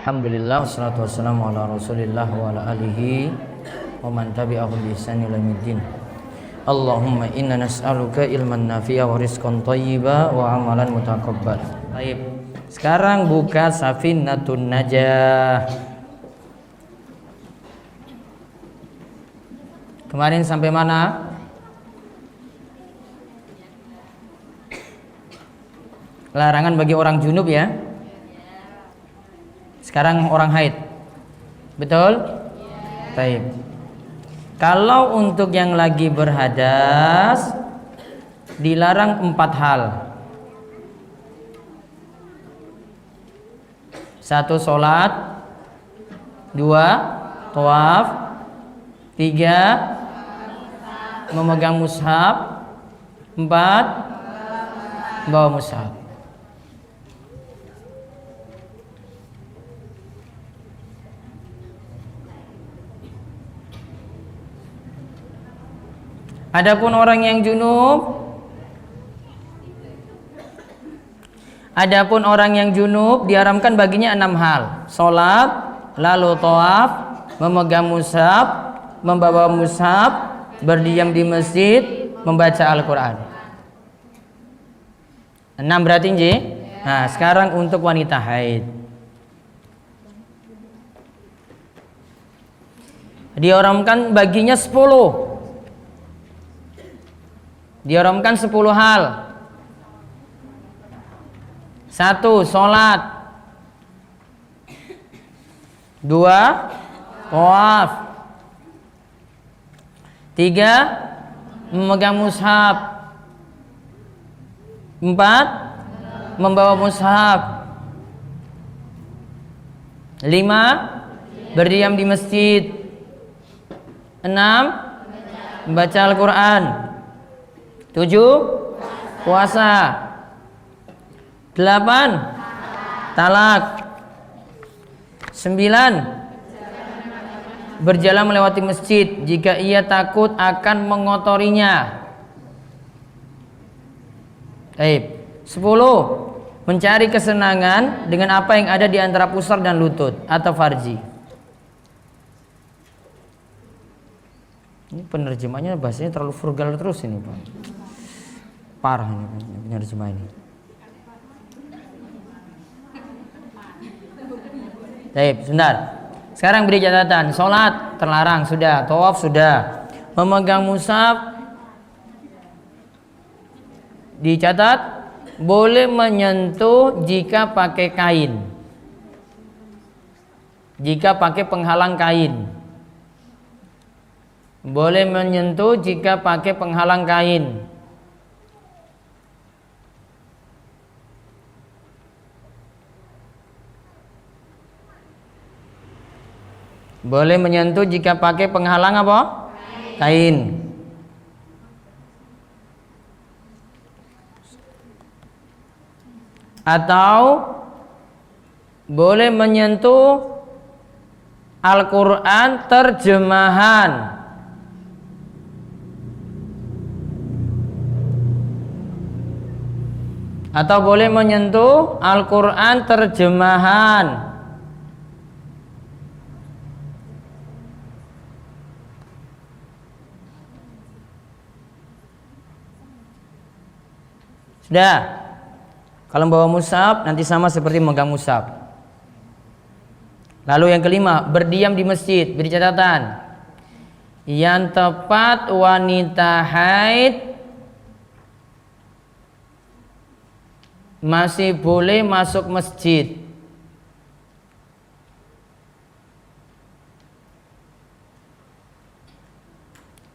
Alhamdulillah wassalatu wassalamu ala Rasulillah wa ala alihi wa man tabi'ahum bi ihsan ila yaumil Allahumma inna nas'aluka ilman nafi'a wa rizqan thayyiba wa amalan mutaqabbal. Baik. Sekarang buka Safinatun Najah. Kemarin sampai mana? Larangan bagi orang junub ya. Sekarang orang haid. Betul? Baik. Kalau untuk yang lagi berhadas dilarang 4 hal. 1 sholat, 2 tawaf, 3 memegang mushaf, 4 bawa mushaf. Adapun orang yang junub diharamkan baginya 6 hal. Salat, lalu tawaf, memegang mushaf, membawa mushaf, berdiam di masjid, membaca Al-Qur'an. 6 berarti nggih? Nah, sekarang untuk wanita haid. Diharamkan baginya 10. Diharamkan 10 hal. 1 sholat, 2 tawaf, 3 memegang mushaf, 4 membawa mushaf, 5 berdiam di masjid, 6 membaca Al-Quran, 7 puasa, 8 talak, 9 berjalan melewati masjid jika ia takut akan mengotorinya. 10 mencari kesenangan dengan apa yang ada di antara pusar dan lutut atau farji. Ini penerjemahnya bahasanya terlalu frugal terus ini Pak. Parah ini penerjemah ini. Baik, sebentar. Sekarang beri catatan. Sholat terlarang sudah, tawaf sudah, memegang mushaf dicatat boleh menyentuh jika pakai kain, jika pakai penghalang kain. Boleh menyentuh jika pakai penghalang kain. Boleh menyentuh jika pakai penghalang apa? Kain. Atau boleh menyentuh Al-Quran terjemahan. Atau boleh menyentuh Al-Quran terjemahan. Sudah. Kalau bawa mushaf nanti sama seperti memegang mushaf. Lalu yang kelima, berdiam di masjid. Beri catatan. Yang tepat wanita haid masih boleh masuk masjid.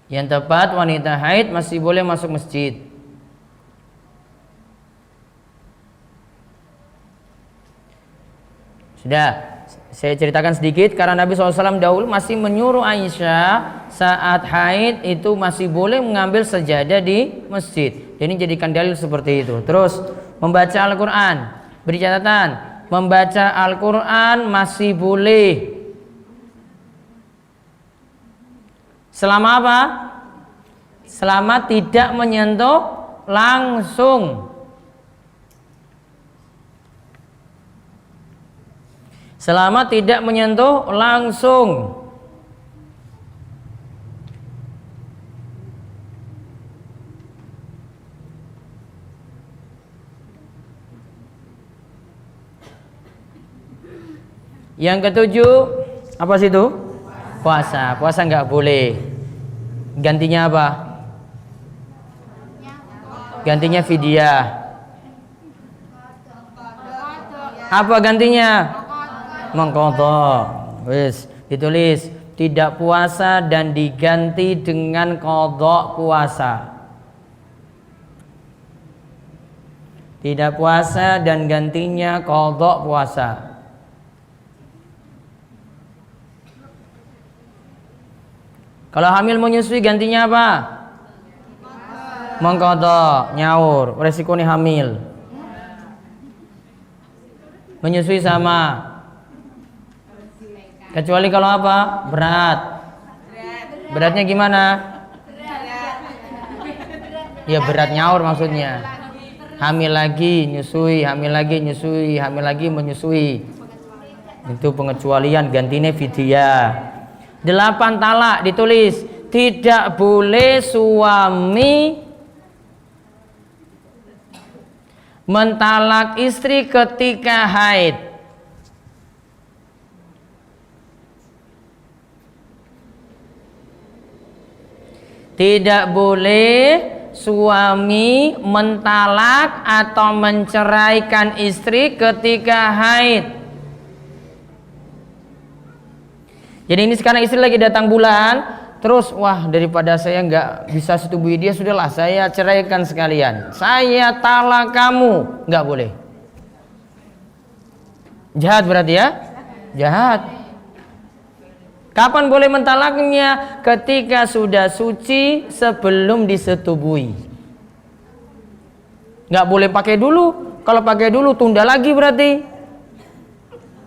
Yang tepat wanita haid masih boleh masuk masjid. Sudah, saya ceritakan sedikit karena Nabi SAW dahulu masih menyuruh Aisyah saat haid itu masih boleh mengambil sajadah di masjid. Jadi jadikan dalil seperti itu. Terus membaca Al-Quran, beri catatan, membaca Al-Quran masih boleh. Selama apa? Selama tidak menyentuh langsung. Selama tidak menyentuh langsung. Yang ketujuh, apa sih itu? Puasa. Puasa nggak boleh. Gantinya apa? Gantinya fidyah. Apa gantinya? Mengqadha. Wis, ditulis tidak puasa dan diganti dengan qadha puasa. Tidak puasa dan gantinya qadha puasa. Kalau hamil menyusui gantinya apa? Mengqadha, nyaur, resikonya hamil. Menyusui sama. Kecuali kalau apa? Berat. Beratnya gimana? Ya berat nyaur maksudnya. Hamil lagi nyusui, hamil lagi nyusui, hamil lagi menyusui. Itu pengecualian, gantinya fidyah. 8 talak ditulis. Tidak boleh suami mentalak istri ketika haid. Tidak boleh suami mentalak atau menceraikan istri ketika haid. Jadi ini sekarang istri lagi datang bulan, terus wah daripada saya nggak bisa setubui dia, sudahlah saya ceraikan sekalian. Saya talak kamu, nggak boleh. Jahat berarti ya? Jahat. Kapan boleh mentalaknya? Ketika sudah suci sebelum disetubui. Nggak boleh pakai dulu. Kalau pakai dulu tunda lagi berarti.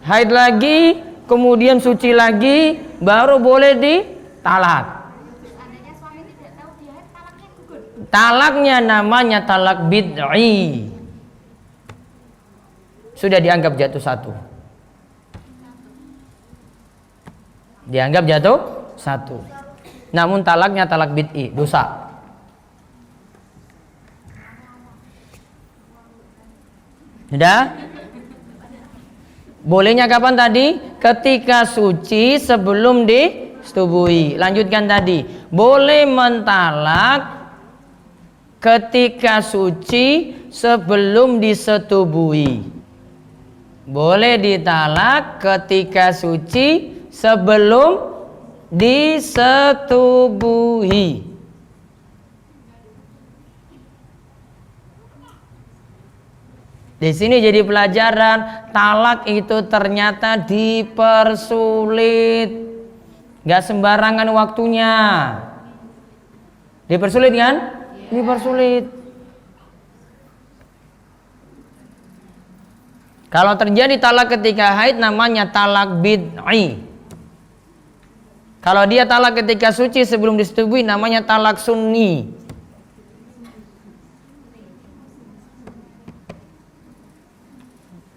Haid lagi, kemudian suci lagi, baru boleh ditalak. Talaknya namanya talak bid'i. Sudah dianggap jatuh satu. Dianggap jatuh satu. Namun talaknya talak bid'i, dosa. Sudah? Bolehnya kapan tadi? Ketika suci sebelum disetubui. Lanjutkan tadi. Boleh mentalak ketika suci sebelum disetubui. Boleh ditalak ketika suci sebelum disetubui. Di sini jadi pelajaran, talak itu ternyata dipersulit. Gak sembarangan waktunya. Dipersulit kan? Dipersulit. Kalau terjadi talak ketika haid namanya talak bid'i. Kalau dia talak ketika suci sebelum disetubui namanya talak sunni.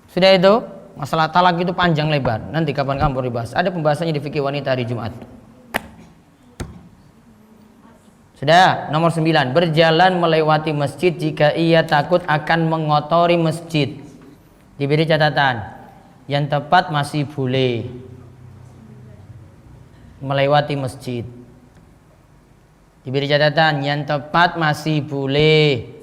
Sudah itu, masalah talak itu panjang lebar. Nanti kapan kamu dibahas. Ada pembahasannya di fikih wanita hari Jumat. Sudah, nomor 9. Berjalan melewati masjid jika ia takut akan mengotori masjid. Diberi catatan. Yang tepat masih boleh melewati masjid. Diberi catatan. Yang tepat masih boleh.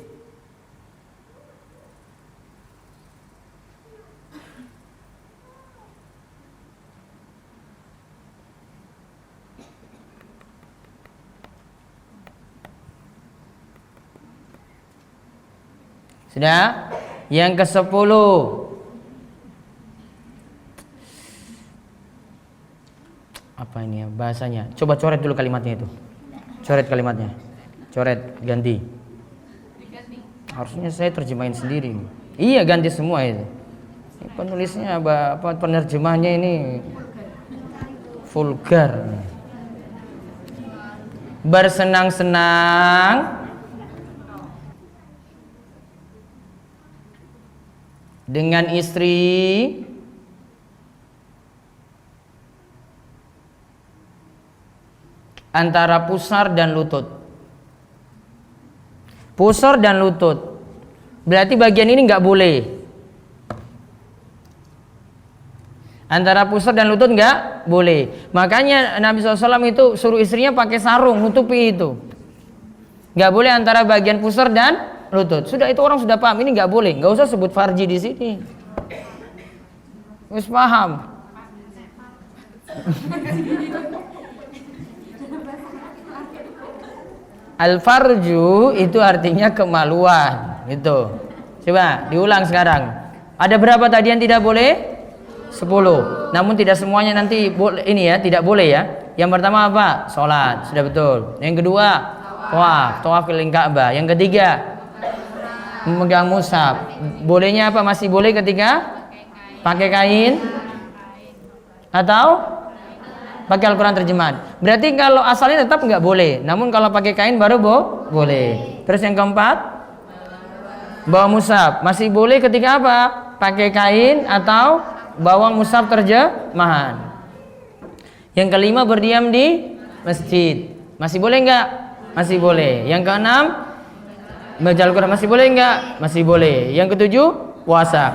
Sudah? Yang ke-10. Apa ini ya bahasanya? Coba coret dulu kalimatnya itu. Coret kalimatnya. Coret, ganti. Harusnya saya terjemahin sendiri. Iya, ganti semua itu. Ini penulisnya apa penerjemahnya ini vulgar. bersenang-senang dengan istri antara pusar dan lutut. Pusar dan lutut. Berarti bagian ini nggak boleh. Antara pusar dan lutut nggak boleh. Makanya Nabi SAW itu suruh istrinya pakai sarung nutupi itu. Nggak boleh antara bagian pusar dan lutut. Sudah, itu orang sudah paham. Ini nggak boleh. Nggak usah sebut farji di sini. Wis paham. Al-farju itu artinya kemaluan. Gitu. Coba diulang sekarang. Ada berapa tadi yang tidak boleh? 10. Namun tidak semuanya nanti ini ya, tidak boleh ya. Yang pertama apa? Sholat, sudah betul. Yang kedua, tawaf keliling Ka'bah. Yang ketiga, memegang mushaf. Bolehnya apa? Masih boleh ketika pakai kain atau pakai Al-Quran terjemahan. Berarti kalau asalnya tetap nggak boleh. Namun kalau pakai kain baru boleh. Terus yang keempat, bawa mushaf. Masih boleh ketika apa? Pakai kain atau bawa mushaf terjemahan. Yang kelima, berdiam di masjid. Masih boleh nggak? Masih boleh. Yang keenam, baca Al-Quran. Masih boleh nggak? Masih boleh. Yang ketujuh, puasa.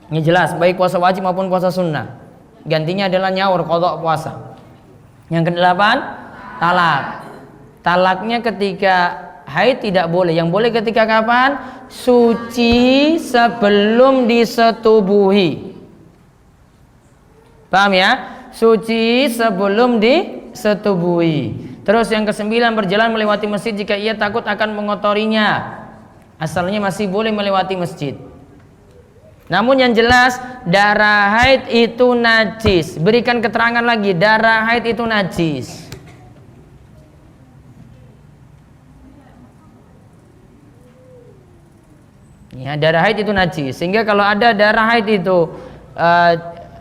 Ini jelas, baik puasa wajib maupun puasa sunnah. Gantinya adalah nyaur, qadha puasa. Yang kedelapan, talak. Talaknya ketika haid tidak boleh. Yang boleh ketika kapan? Suci sebelum disetubuhi. Paham ya? Suci sebelum disetubuhi. Terus yang kesembilan, berjalan melewati masjid jika ia takut akan mengotorinya. Asalnya masih boleh melewati masjid. Namun yang jelas, darah haid itu najis. Berikan keterangan lagi, darah haid itu najis. Ya, darah haid itu najis. Sehingga kalau ada darah haid itu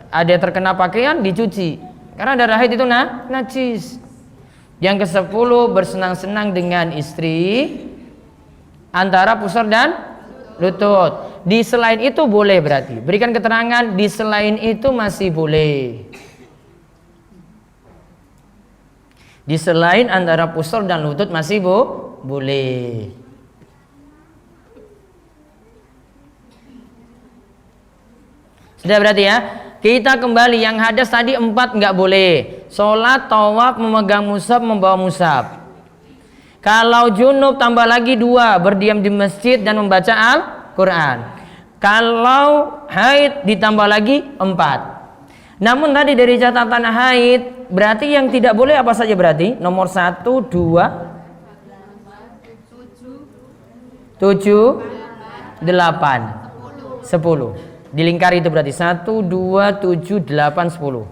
ada terkena pakaian, dicuci. Karena darah haid itu najis. Yang ke-10, bersenang-senang dengan istri antara pusar dan lutut. Di selain itu boleh berarti. Berikan keterangan, di selain itu masih boleh. Di selain antara pusar dan lutut masih boleh. Sudah berarti ya. Kita kembali, yang hadas tadi 4 nggak boleh. Sholat, tawaf, memegang mushaf, membawa mushaf. Kalau junub tambah lagi 2, berdiam di masjid dan membaca Al-Quran. Kalau haid ditambah lagi 4. Namun tadi dari catatan haid, berarti yang tidak boleh apa saja berarti? Nomor 1, 2, 7, 8, 10. Dilingkari itu berarti 1, 2, 7, 8, 10.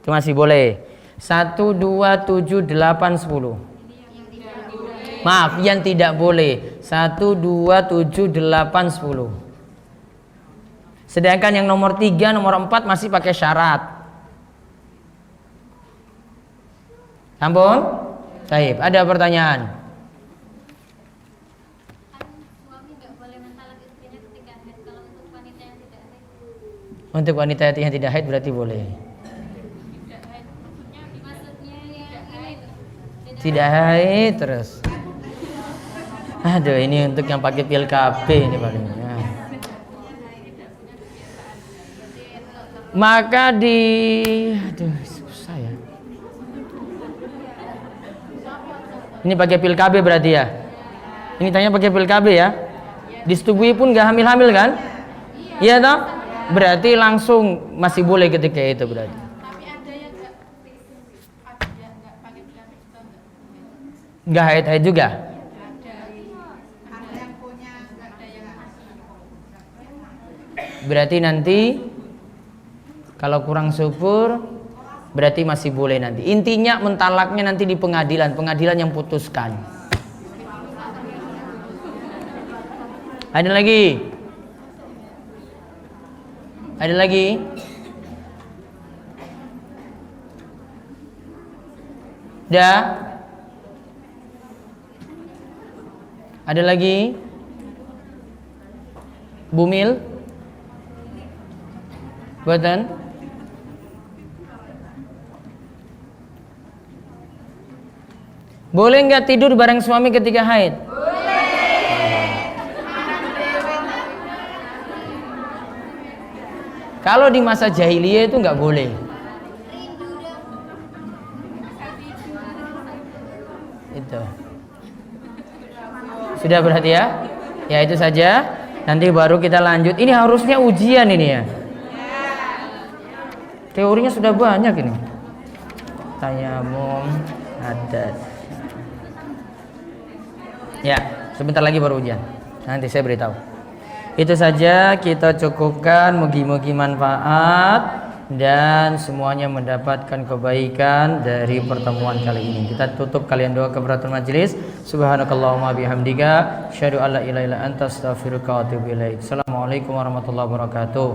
Itu masih boleh. 1, 2, 7, 8, 10. Maaf, yang tidak boleh 1, 2, 7, 8, 10. Sedangkan yang nomor 3, nomor 4 masih pakai syarat. Ampun? Baik, ada pertanyaan? Untuk wanita yang tidak haid berarti boleh. Tidak haid terus. Aduh, ini untuk yang pakai pil KB ini palingnya. Maka aduh susah ya. Ini pakai pil KB berarti ya. Ini tanya pakai pil KB ya. Disetubui pun nggak hamil-hamil kan? Iya toh? Berarti langsung masih boleh ketika itu berarti. Tapi ada yang nggak pakai pil KB juga Nggak haid-haid juga. Berarti nanti kalau kurang subur berarti masih boleh nanti. Intinya mentalaknya nanti di pengadilan yang putuskan. Ada lagi? Ada lagi? Dah. Ada lagi? Bumil? Buatan? Boleh nggak tidur bareng suami ketika haid? Kalau di masa jahiliyah itu nggak boleh. Itu. Sudah berarti ya? Ya itu saja. Nanti baru kita lanjut. Ini harusnya ujian ini ya. Teorinya sudah banyak ini. Tayamum, hadas. Ya, sebentar lagi baru ujian. Nanti saya beritahu. Itu saja, kita cukupkan, mugi-mugi manfaat dan semuanya mendapatkan kebaikan dari pertemuan kali ini. Kita tutup, kalian doa keberatul majelis. Subhanakallahumma bihamdika asyhadu an la ilaha illa anta astaghfiruka wa atubu ilaik. Assalamualaikum warahmatullahi wabarakatuh.